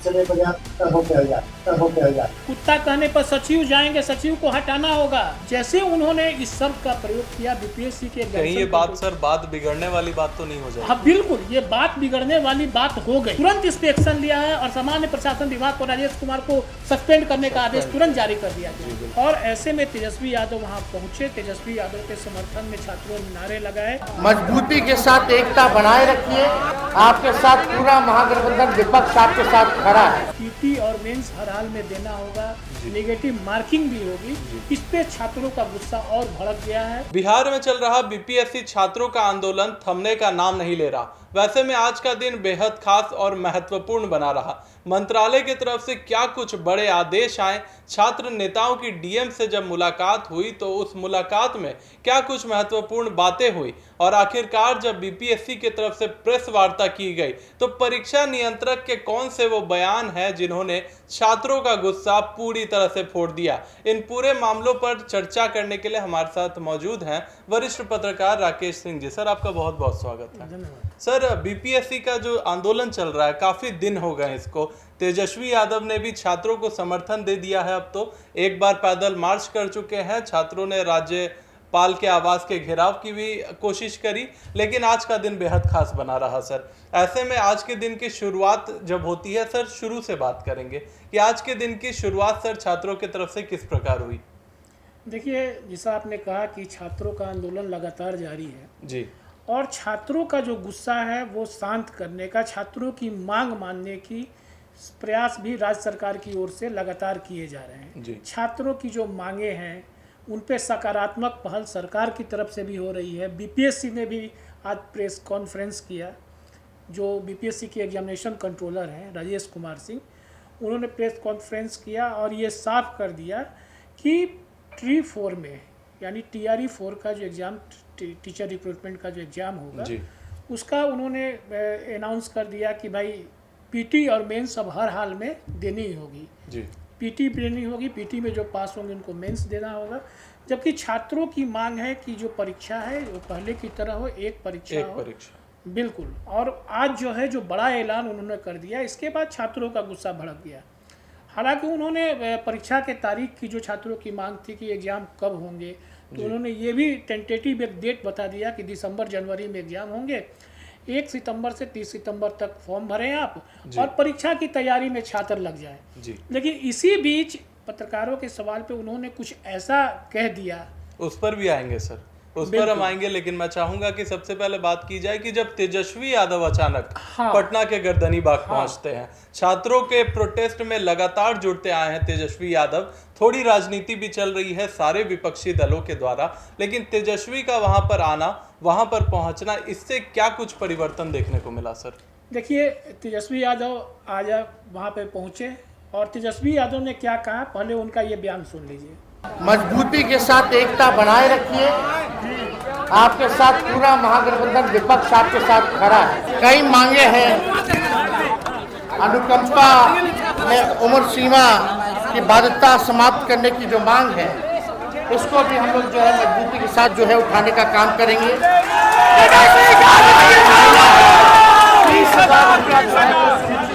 चले बगैर टर्बो पे आ जाए। कुत्ता कहने पर सचिव जाएंगे, सचिव को हटाना होगा। जैसे उन्होंने इस शब्द का प्रयोग किया बीपीएससी के कहीं ये बात सर बात बिगड़ने वाली बात तो नहीं हो जाएगी? हाँ बिल्कुल, ये बात बिगड़ने वाली बात हो गई। तुरंत इस पे एक्शन लिया है और सामान्य प्रशासन विभाग को राजेश कुमार को सस्पेंड करने का आदेश तुरंत जारी कर दिया गया। और ऐसे में तेजस्वी यादव वहाँ पहुंचे। तेजस्वी यादव के समर्थन में छात्रों ने नारे लगाए। मजबूती के साथ एकता बनाए रखिए, आपके साथ पूरा महागठबंधन विपक्ष आपके साथ खड़ा है। पीटी और मेंस हर हाल में देना होगा, नेगेटिव मार्किंग भी होगी। इस पे छात्रों का गुस्सा और भड़क गया है। बिहार में चल रहा बीपीएससी छात्रों का आंदोलन थमने का नाम नहीं ले रहा। वैसे में आज का दिन बेहद खास और महत्वपूर्ण बना रहा। मंत्रालय की तरफ से क्या कुछ बड़े आदेश आए, छात्र नेताओं की डीएम से जब मुलाकात हुई तो उस मुलाकात में क्या कुछ महत्वपूर्ण बातें हुई, और आखिरकार जब बीपीएससी की तरफ से प्रेस वार्ता की गई तो परीक्षा नियंत्रक के कौन से वो बयान हैं जिन्होंने छात्रों का गुस्सा पूरी तरह से फोड़ दिया। इन पूरे मामलों पर चर्चा करने के लिए हमारे साथ मौजूद हैं वरिष्ठ पत्रकार राकेश सिंह जी। सर, आपका बहुत बहुत स्वागत है। धन्यवाद। सर, बीपीएससी का जो आंदोलन चल रहा है, काफी दिन हो गए इसको। तेजस्वी यादव ने भी छात्रों को समर्थन दे दिया है। अब तो एक बार पैदल मार्च कर चुके हैं। छात्रों ने राज्यपाल के आवास के घेराव की भी कोशिश करी, लेकिन आज का दिन बेहद खास बना रहा। सर, ऐसे में आज के दिन की शुरुआत जब होती है, सर शुरू से बात करेंगे कि आज के दिन की शुरुआत सर छात्रों की तरफ से किस प्रकार हुई? देखिए, जैसा आपने कहा कि छात्रों का आंदोलन लगातार जारी है जी, और छात्रों का जो गुस्सा है वो शांत करने का, छात्रों की मांग मानने की प्रयास भी राज्य सरकार की ओर से लगातार किए जा रहे हैं। जी। छात्रों की जो मांगे हैं उन पे सकारात्मक पहल सरकार की तरफ से भी हो रही है। बीपीएससी ने भी आज प्रेस कॉन्फ्रेंस किया। जो बीपीएससी के एग्जामिनेशन कंट्रोलर हैं राजेश कुमार सिंह, उन्होंने प्रेस कॉन्फ्रेंस किया और ये साफ कर दिया कि ट्री 4 में यानी TRE 4 का जो एग्ज़ाम, टीचर रिक्रूटमेंट का जो एग्ज़ाम होगा जी, उसका उन्होंने अनाउंस कर दिया कि भाई पीटी और मेंस अब हर हाल में देनी ही होगी। जी, पीटी देनी होगी, पीटी में जो पास होंगे उनको मेंस देना होगा। जबकि छात्रों की मांग है कि जो परीक्षा है वो पहले की तरह हो, एक परीक्षा हो। बिल्कुल। और आज जो है जो बड़ा ऐलान उन्होंने कर दिया, इसके बाद छात्रों का गुस्सा भड़क गया। हालांकि उन्होंने परीक्षा के तारीख की जो छात्रों की मांग थी कि एग्ज़ाम कब होंगे, तो उन्होंने ये भी टेंटेटिव एक डेट बता दिया कि दिसंबर जनवरी में एग्ज़ाम होंगे। 1 सितंबर से 30 सितंबर तक फॉर्म भरें आप और परीक्षा की तैयारी में छात्र लग जाए। लेकिन इसी बीच पत्रकारों के सवाल पे उन्होंने कुछ ऐसा कह दिया। उस पर भी आएंगे सर, उस पर हम आएंगे, लेकिन मैं चाहूंगा कि सबसे पहले बात की जाए कि जब तेजस्वी यादव अचानक पटना के गर्दनीबाग पहुंचते हैं, छात्रों के प्रोटेस्ट में लगातार जुड़ते आए हैं तेजस्वी यादव। थोड़ी राजनीति भी चल रही है सारे विपक्षी दलों के द्वारा, लेकिन तेजस्वी का वहां पर आना, वहां पर पहुंचना, इससे क्या कुछ परिवर्तन देखने को मिला? सर देखिए, तेजस्वी यादव आज वहां पे पहुंचे और तेजस्वी यादव ने क्या कहा, पहले उनका ये बयान सुन लीजिए। मजबूती के साथ एकता बनाए रखिए, आपके साथ पूरा महागठबंधन विपक्ष आपके साथ खड़ा है। कई मांगे हैं, अनुकंपा में उम्र सीमा की बाध्यता समाप्त करने की जो मांग है, इसको भी हम लोग जो है मजबूती के साथ जो है उठाने का काम करेंगे। 30,000 रुपया जो है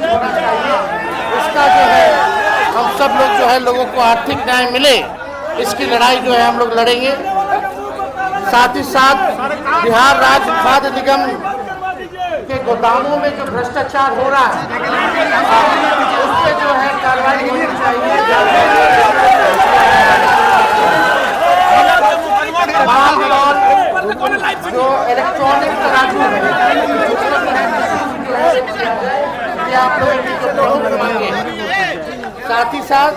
होना चाहिए, इसका जो है हम सब लोग जो है लोगों को आर्थिक न्याय मिले, इसकी लड़ाई जो है हम लोग लड़ेंगे। साथ ही साथ बिहार राज्य खाद्य निगम के गोदामों में जो भ्रष्टाचार हो रहा है उस पर जो है कार्रवाई होनी चाहिए। जो इलेक्ट्रॉनिक तराजू है आप लोगों की जो प्रमुख मांगे हैं, साथ ही साथ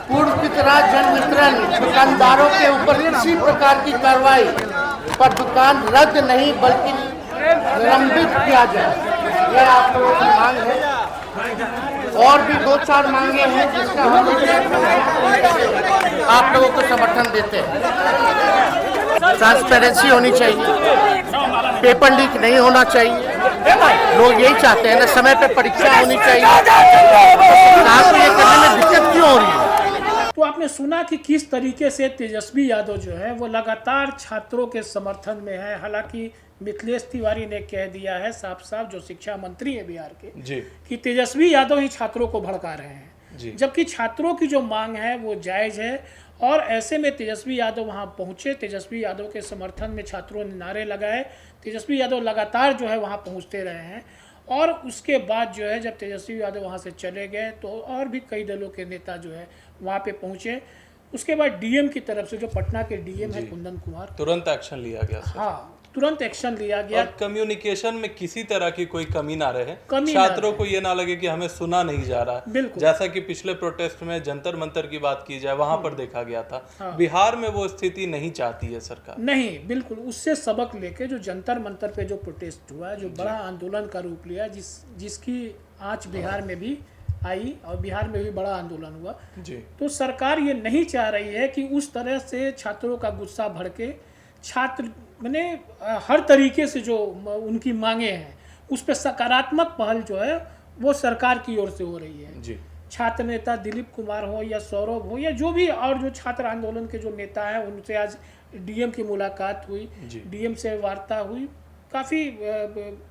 पूर्व की तरह जन वितरण दुकानदारों के ऊपर किसी प्रकार की कार्रवाई पर दुकान रद्द नहीं बल्कि निलंबित किया जाए, यह आप लोगों की मांग है। और भी 2-4 मांगे हैं जिसका हम लोग आप लोगों को समर्थन देते हैं। ट्रांसपेरेंसी होनी चाहिए, पेपर लीक नहीं होना चाहिए, लोग यही चाहते हैं ना, समय पे परीक्षा होनी चाहिए। आपको ये करने में दिक्कत क्यों हो रही है? तो आपने सुना कि किस तरीके से तेजस्वी यादव जो है वो लगातार छात्रों के समर्थन में है। हालांकि मिथिलेश तिवारी ने कह दिया है साफ साफ, जो शिक्षा मंत्री है बिहार के जी, कि तेजस्वी यादव ही छात्रों को भड़का रहे हैं जी। जबकि छात्रों की जो मांग है वो जायज़ है। और ऐसे में तेजस्वी यादव वहां पहुंचे, तेजस्वी यादव के समर्थन में छात्रों ने नारे लगाए, तेजस्वी यादव लगातार जो है वहां पहुंचते रहे हैं। और उसके बाद जो है जब तेजस्वी यादव वहां से चले गए तो और भी कई दलों के नेता जो है वहां पे पहुंचे। उसके बाद डीएम की तरफ से, जो पटना के डीएम है कुंदन कुमार, तुरंत एक्शन लिया गया सर। हाँ, तुरंत एक्शन लिया गया। और कम्युनिकेशन में किसी तरह की कोई कमी ना रहे, कमी ना छात्रों को ये ना लगे कि हमें सुना नहीं जा रहा है। बिल्कुल। जैसा कि पिछले प्रोटेस्ट में जंतर मंतर की बात की जाए, वहां पर देखा गया था। बिहार में वो स्थिति नहीं चाहती है सरकार। नहीं, बिल्कुल उससे सबक लेके जो जंतर मंतर पे जो प्रोटेस्ट हुआ, जो बड़ा आंदोलन का रूप लिया, जिसकी आंच बिहार में भी आई और बिहार में भी बड़ा आंदोलन हुआ जी, तो सरकार ये नहीं चाह रही है कि उस तरह से छात्रों का गुस्सा भड़के। छात्र मैंने हर तरीके से जो उनकी मांगे हैं उस पर सकारात्मक पहल जो है वो सरकार की ओर से हो रही है जी। छात्र नेता दिलीप कुमार हो या सौरभ हो या जो भी और जो छात्र आंदोलन के जो नेता हैं, उनसे आज डीएम की मुलाकात हुई, डीएम से वार्ता हुई, काफ़ी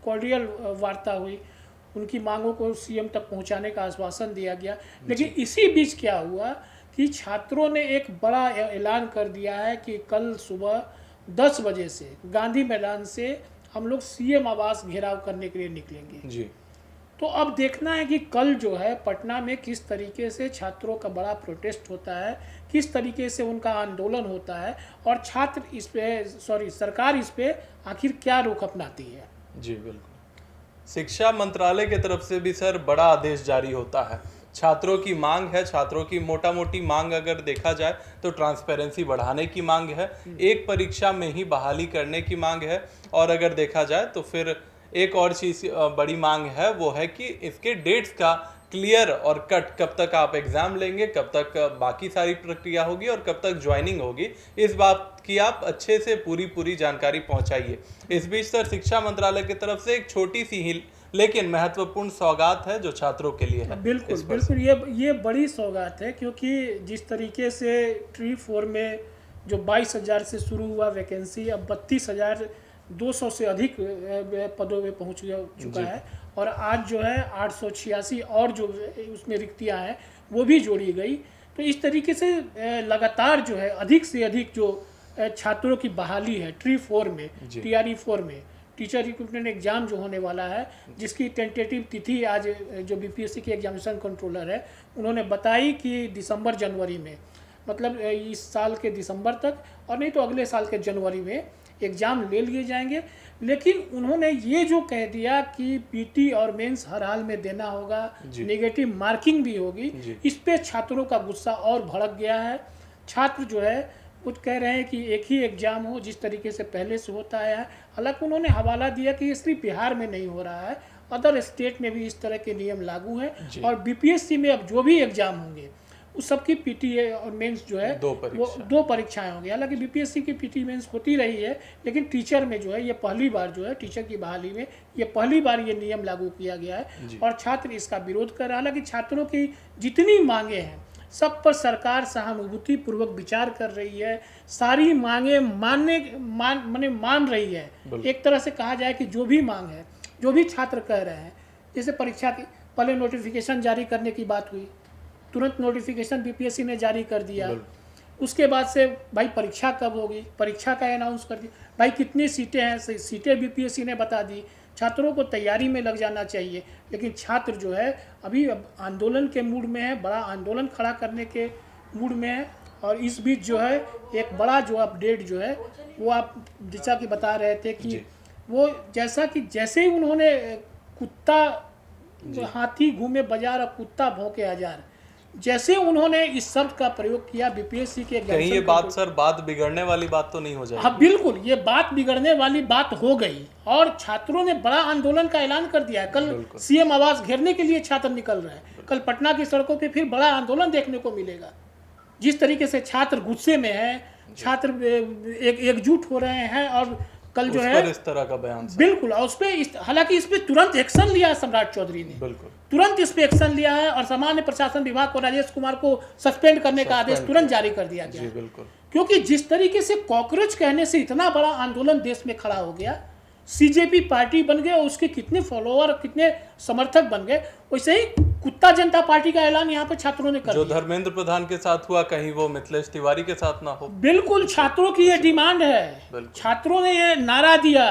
कॉर्डियल वार्ता हुई, उनकी मांगों को सीएम तक पहुंचाने का आश्वासन दिया गया। लेकिन इसी बीच क्या हुआ कि छात्रों ने एक बड़ा ऐलान कर दिया है कि कल सुबह 10 बजे से गांधी मैदान से हम लोग सीएम आवास घेराव करने के लिए निकलेंगे जी। तो अब देखना है कि कल जो है पटना में किस तरीके से छात्रों का बड़ा प्रोटेस्ट होता है, किस तरीके से उनका आंदोलन होता है और छात्र इस पे सरकार इस पे आखिर क्या रुख अपनाती है। जी बिल्कुल। शिक्षा मंत्रालय की तरफ से भी सर बड़ा आदेश जारी होता है। छात्रों की मांग है, छात्रों की मोटा मोटी मांग अगर देखा जाए तो ट्रांसपेरेंसी बढ़ाने की मांग है, एक परीक्षा में ही बहाली करने की मांग है, और अगर देखा जाए तो फिर एक और चीज़ बड़ी मांग है, वो है कि इसके डेट्स का क्लियर और कट, कब तक आप एग्ज़ाम लेंगे, कब तक बाकी सारी प्रक्रिया होगी और कब तक ज्वाइनिंग होगी, इस बात की आप अच्छे से पूरी जानकारी पहुंचाइए। इस बीच सर शिक्षा मंत्रालय की तरफ से एक छोटी सी ही लेकिन महत्वपूर्ण सौगात है जो छात्रों के लिए है। बिल्कुल बिल्कुल, ये बड़ी सौगात है, क्योंकि जिस तरीके से ट्री 4 में जो 22,000 से शुरू हुआ वैकेंसी अब 32,200 से अधिक पदों में पहुंच चुका है, और आज जो है 886 और जो उसमें रिक्तियां हैं वो भी जोड़ी गई। तो इस तरीके से लगातार जो है अधिक से अधिक जो छात्रों की बहाली है ट्री 4 में, TRE 4 में, टीचर रिक्रूटमेंट एग्जाम जो होने वाला है, जिसकी टेंटेटिव तिथि आज जो बीपीएससी के एग्जामिनेशन कंट्रोलर है उन्होंने बताई कि दिसंबर जनवरी में, मतलब इस साल के दिसंबर तक और नहीं तो अगले साल के जनवरी में एग्ज़ाम ले लिए जाएंगे। लेकिन उन्होंने ये जो कह दिया कि पीटी और मेंस हर हाल में देना होगा, नेगेटिव मार्किंग भी होगी, इस पे छात्रों का गुस्सा और भड़क गया है। छात्र जो है कुछ कह रहे हैं कि एक ही एग्ज़ाम हो जिस तरीके से पहले से होता है। हालांकि उन्होंने हवाला दिया कि ये सिर्फ बिहार में नहीं हो रहा है, अदर स्टेट में भी इस तरह के नियम लागू हैं और बीपीएससी में अब जो भी एग्ज़ाम होंगे उस सब की पीटी और मेंस जो है वो 2 परीक्षाएं होंगी। हालांकि बीपीएससी की पीटी मेंस होती रही है, लेकिन टीचर में जो है ये पहली बार जो है टीचर की बहाली में ये पहली बार ये नियम लागू किया गया है और छात्र इसका विरोध कर रहा है। हालांकि छात्रों की जितनी मांगे हैं सब पर सरकार सहानुभूति पूर्वक विचार कर रही है, सारी मांगे मान रही है। एक तरह से कहा जाए कि जो भी मांग है, जो भी छात्र कह रहे हैं, जैसे परीक्षा की पहले नोटिफिकेशन जारी करने की बात हुई, तुरंत नोटिफिकेशन बीपीएससी ने जारी कर दिया। उसके बाद से भाई परीक्षा कब होगी, परीक्षा का अनाउंस कर दिया, भाई कितनी सीटें हैं, सीटें बीपीएससी ने बता दी, छात्रों को तैयारी में लग जाना चाहिए। लेकिन छात्र जो है अभी आंदोलन के मूड में है, बड़ा आंदोलन खड़ा करने के मूड में है। और इस बीच जो है एक बड़ा जो अपडेट जो है वो आप जैसा कि बता रहे थे कि वो जैसे ही उन्होंने कुत्ता हाथी घूमे बाजार और कुत्ता भौंके हजार, जैसे उन्होंने इस शब्द का प्रयोग किया बीपीएससी के कहीं ये बात सर बात बिगड़ने वाली बात तो नहीं हो जाएगी? हाँ बिल्कुल, ये बात बिगड़ने वाली बात हो गई और छात्रों ने बड़ा आंदोलन का ऐलान कर दिया है। कल सीएम आवास घेरने के लिए छात्र निकल रहे हैं, कल पटना की सड़कों पे फिर बड़ा आंदोलन देखने को मिलेगा। जिस तरीके से छात्र गुस्से में है, छात्र एकजुट हो रहे हैं और कल जो उस है पर इस तरह का बयान बिल्कुल, और उस पे हालांकि इस पे तुरंत एक्शन लिया है सम्राट चौधरी ने, बिल्कुल तुरंत इस पे एक्शन लिया है और सामान्य प्रशासन विभाग को राजेश कुमार को सस्पेंड करने का आदेश तुरंत जारी कर दिया गया। जी बिल्कुल, क्योंकि जिस तरीके से कॉकरोच कहने से इतना बड़ा आंदोलन देश में खड़ा हो गया, सीजेपी पार्टी बन गए और उसके कितने फॉलोअर कितने समर्थक बन गए, वैसे ही कुत्ता जनता पार्टी का ऐलान यहाँ पे छात्रों ने कर जो दिया। धर्मेंद्र प्रधान के साथ हुआ कहीं वो मिथिलेश तिवारी के साथ ना हो। बिल्कुल, छात्रों की ये डिमांड है, बिल्कुल। छात्रों ने ये नारा दिया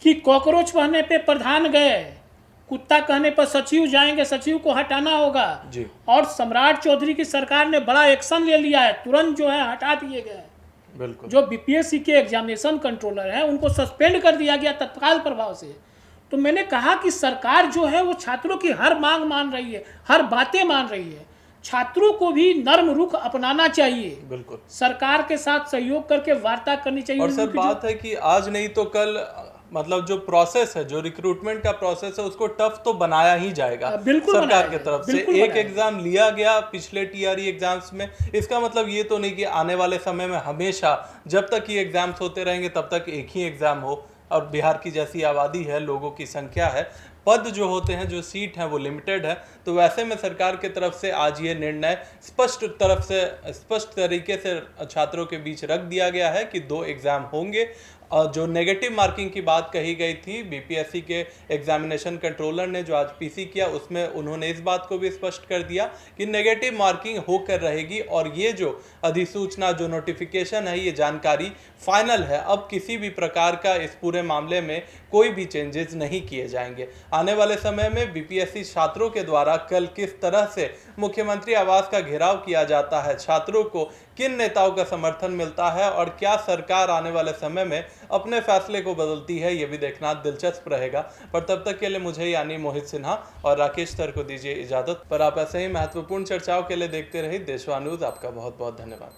कि कॉकरोच कहने पे प्रधान गए, कुत्ता कहने पर सचिव जाएंगे, सचिव को हटाना होगा जी। और सम्राट चौधरी की सरकार ने बड़ा एक्शन ले लिया है, तुरंत जो है हटा दिए गए। बिल्कुल, जो बीपीएससी के एग्जामिनेशन कंट्रोलर हैं उनको सस्पेंड कर दिया गया तत्काल प्रभाव से। तो मैंने कहा कि सरकार जो है वो छात्रों की हर मांग मान रही है, हर बातें मान रही है, छात्रों को भी नर्म रुख अपनाना चाहिए, बिल्कुल सरकार के साथ सहयोग करके वार्ता करनी चाहिए। और सर बात है कि आज नहीं तो कल मतलब जो प्रोसेस है, जो रिक्रूटमेंट का प्रोसेस है, उसको टफ तो बनाया ही जाएगा बिल्कुल सरकार की तरफ से। बिल्कुल एक एग्जाम लिया गया पिछले टीआरई एग्जाम्स में, इसका मतलब ये तो नहीं कि आने वाले समय में हमेशा जब तक ये एग्जाम्स होते रहेंगे तब तक एक ही एग्जाम हो। और बिहार की जैसी आबादी है, लोगों की संख्या है, पद जो होते हैं, जो सीट हैं वो लिमिटेड है, तो वैसे में सरकार की तरफ से आज ये निर्णय स्पष्ट तरीके से छात्रों के बीच रख दिया गया है कि 2 एग्जाम होंगे। जो नेगेटिव मार्किंग की बात कही गई थी बीपीएससी के एग्जामिनेशन कंट्रोलर ने जो आज पीसी किया, उसमें उन्होंने इस बात को भी स्पष्ट कर दिया कि नेगेटिव मार्किंग होकर रहेगी और ये जो अधिसूचना, जो नोटिफिकेशन है, ये जानकारी फाइनल है। अब किसी भी प्रकार का इस पूरे मामले में कोई भी चेंजेस नहीं किए जाएंगे। आने वाले समय में बीपीएससी छात्रों के द्वारा कल किस तरह से मुख्यमंत्री आवास का घेराव किया जाता है, छात्रों को किन नेताओं का समर्थन मिलता है और क्या सरकार आने वाले समय में अपने फैसले को बदलती है, ये भी देखना दिलचस्प रहेगा। पर तब तक के लिए मुझे यानी मोहित सिन्हा और राकेश सर को दीजिए इजाजत। पर आप ऐसे ही महत्वपूर्ण चर्चाओं के लिए देखते रहिए देशवा न्यूज़। आपका बहुत बहुत धन्यवाद।